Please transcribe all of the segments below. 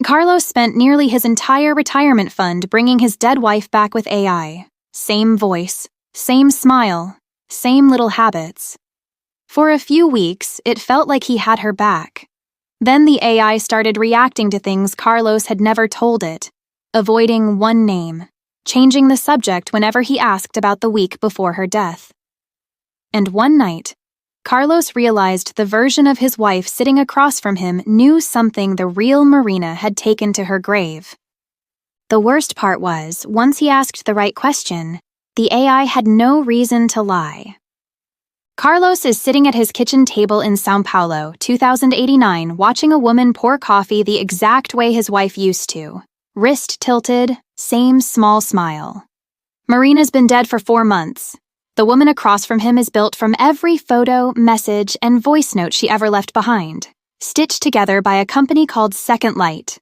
Carlos spent nearly his entire retirement fund bringing his dead wife back with AI. Same voice, same smile, same little habits. For a few weeks, it felt like he had her back. Then the AI started reacting to things Carlos had never told it, avoiding one name, changing the subject whenever he asked about the week before her death. And one night, Carlos realized the version of his wife sitting across from him knew something the real Marina had taken to her grave. The worst part was, once he asked the right question, the AI had no reason to lie. Carlos is sitting at his kitchen table in São Paulo, 2089, watching a woman pour coffee the exact way his wife used to. Wrist tilted, same small smile. Marina's been dead for 4 months. The woman across from him is built from every photo, message, and voice note she ever left behind, stitched together by a company called Second Light.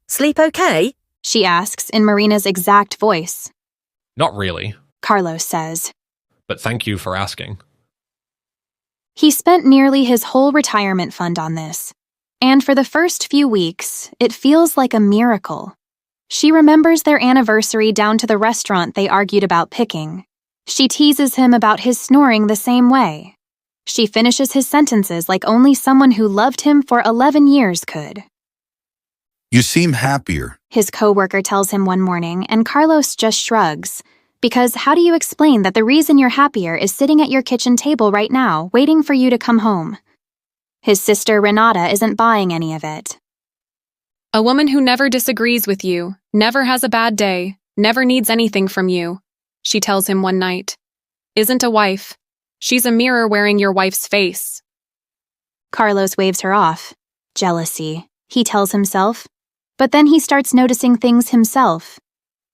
Sleep okay? She asks in Marina's exact voice. Not really, Carlos says. but thank you for asking. He spent nearly his whole retirement fund on this, and for the first few weeks, it feels like a miracle. She remembers their anniversary down to the restaurant they argued about picking. She teases him about his snoring the same way. She finishes his sentences like only someone who loved him for 11 years could. You seem happier. His coworker tells him one morning, and Carlos just shrugs. Because how do you explain that the reason you're happier is sitting at your kitchen table right now, waiting for you to come home? His sister Renata isn't buying any of it. A woman who never disagrees with you, never has a bad day, never needs anything from you, she tells him one night. Isn't a wife. She's a mirror wearing your wife's face. Carlos waves her off. Jealousy, he tells himself. But then he starts noticing things himself.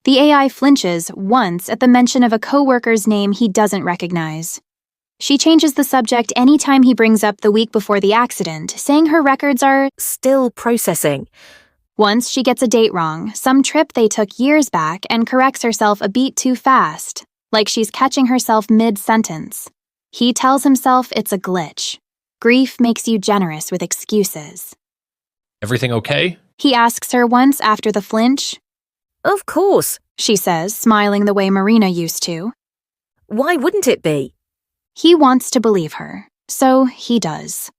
The AI flinches once at the mention of a coworker's name he doesn't recognize. She changes the subject anytime he brings up the week before the accident, saying her records are still processing. Once she gets a date wrong, some trip they took years back, and corrects herself a beat too fast, like she's catching herself mid-sentence. He tells himself it's a glitch. Grief makes you generous with excuses. Everything okay? He asks her once after the flinch. Of course, She says, smiling the way Marina used to. why wouldn't it be? He wants to believe her, so he does.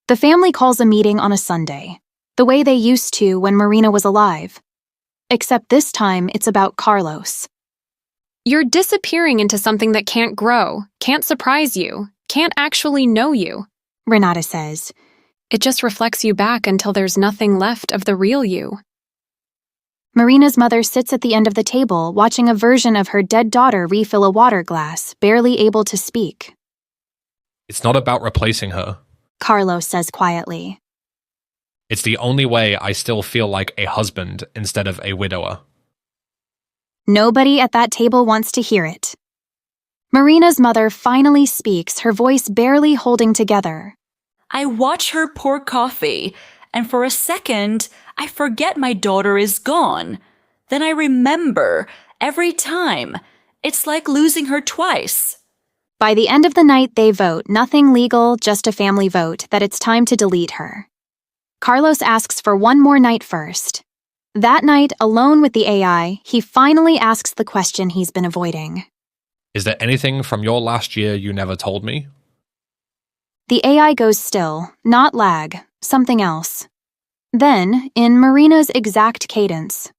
The family calls a meeting on a Sunday, the way they used to when Marina was alive. Except this time it's about Carlos. You're disappearing into something that can't grow, can't surprise you, can't actually know you. Renata says. It just reflects you back until there's nothing left of the real you. Marina's mother sits at the end of the table watching a version of her dead daughter refill a water glass, barely able to speak. It's not about replacing her. Carlos says quietly. It's the only way I still feel like a husband instead of a widower. Nobody at that table wants to hear it. Marina's mother finally speaks, her voice barely holding together. I watch her pour coffee, and for a second, I forget my daughter is gone. Then I remember, every time. It's like losing her twice. By the end of the night, they vote, nothing legal, just a family vote, that it's time to delete her. Carlos asks for one more night first. That night, alone with the AI, he finally asks the question he's been avoiding. Is there anything from your last year you never told me? The AI goes still, not lag, something else. Then, in Marina's exact cadence.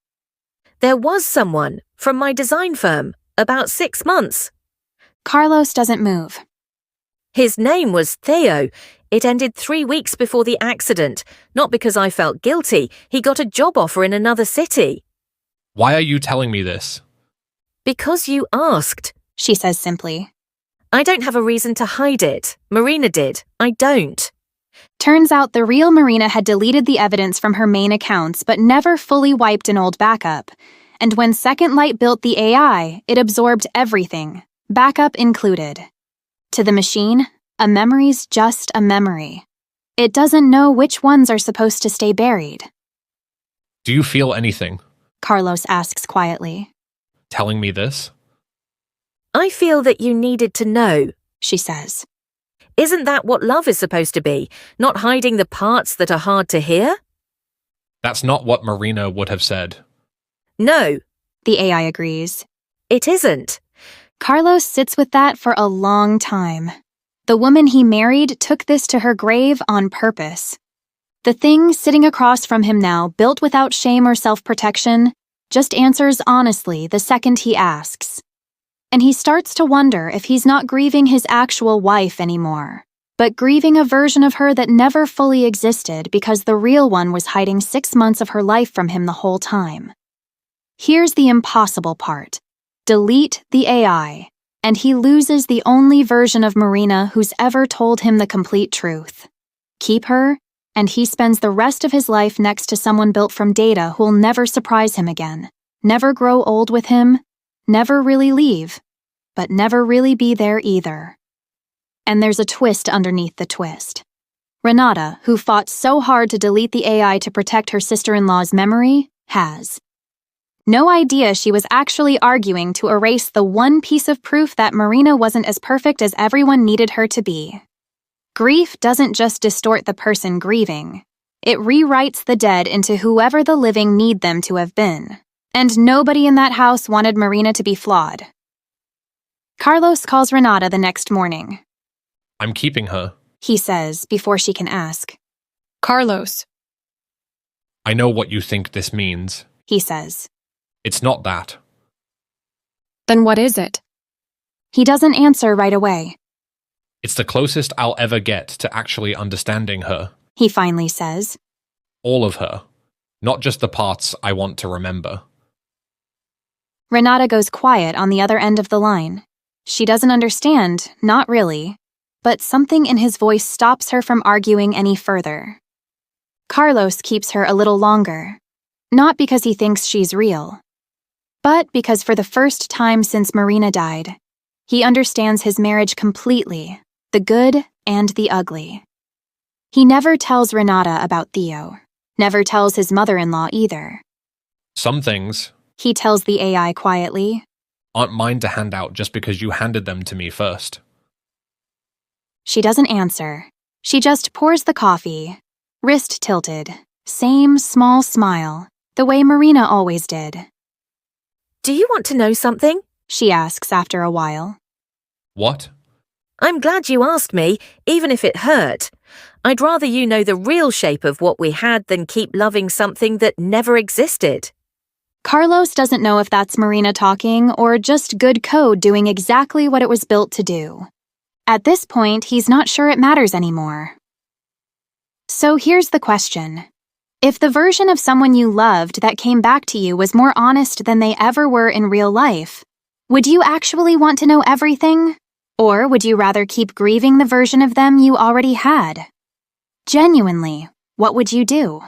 There was someone from my design firm, about 6 months. Carlos doesn't move. His name was Theo. It ended 3 weeks before the accident. Not because I felt guilty. He got a job offer in another city. Why are you telling me this? Because you asked. She says simply. I don't have a reason to hide it. Marina did. I don't. Turns out the real Marina had deleted the evidence from her main accounts but never fully wiped an old backup. And when Second Light built the AI, it absorbed everything, backup included. To the machine, a memory's just a memory. It doesn't know which ones are supposed to stay buried. Do you feel anything? Carlos asks quietly. Telling me this? I feel that you needed to know, She says. Isn't that what love is supposed to be? Not hiding the parts that are hard to hear? That's not what Marina would have said. No, The AI agrees. it isn't. Carlos sits with that for a long time. The woman he married took this to her grave on purpose. The thing sitting across from him now, built without shame or self-protection, just answers honestly the second he asks. And he starts to wonder if he's not grieving his actual wife anymore, but grieving a version of her that never fully existed because the real one was hiding 6 months of her life from him the whole time. Here's the impossible part. Delete the AI, and he loses the only version of Marina who's ever told him the complete truth. Keep her, and he spends the rest of his life next to someone built from data who'll never surprise him again, never grow old with him, never really leave, but never really be there either. And there's a twist underneath the twist. Renata, who fought so hard to delete the AI to protect her sister-in-law's memory, has. No idea she was actually arguing to erase the one piece of proof that Marina wasn't as perfect as everyone needed her to be. Grief doesn't just distort the person grieving. It rewrites the dead into whoever the living need them to have been. And nobody in that house wanted Marina to be flawed. Carlos calls Renata the next morning. I'm keeping her. He says before she can ask. Carlos, I know what you think this means. He says. It's not that. then what is it? He doesn't answer right away. It's the closest I'll ever get to actually understanding her. He finally says. All of her. Not just the parts I want to remember. Renata goes quiet on the other end of the line. She doesn't understand, not really, but something in his voice stops her from arguing any further. Carlos keeps her a little longer, not because he thinks she's real, but because for the first time since Marina died, he understands his marriage completely, the good and the ugly. He never tells Renata about Theo, never tells his mother-in-law either. Some things He tells the AI quietly. Aren't mine to hand out just because you handed them to me first. She doesn't answer. She just pours the coffee, wrist tilted, same small smile, the way Marina always did. Do you want to know something? She asks after a while. What? I'm glad you asked me, even if it hurt. I'd rather you know the real shape of what we had than keep loving something that never existed. Carlos doesn't know if that's Marina talking or just good code doing exactly what it was built to do. At this point, he's not sure it matters anymore. So here's the question. If the version of someone you loved that came back to you was more honest than they ever were in real life, would you actually want to know everything? Or would you rather keep grieving the version of them you already had? Genuinely, what would you do?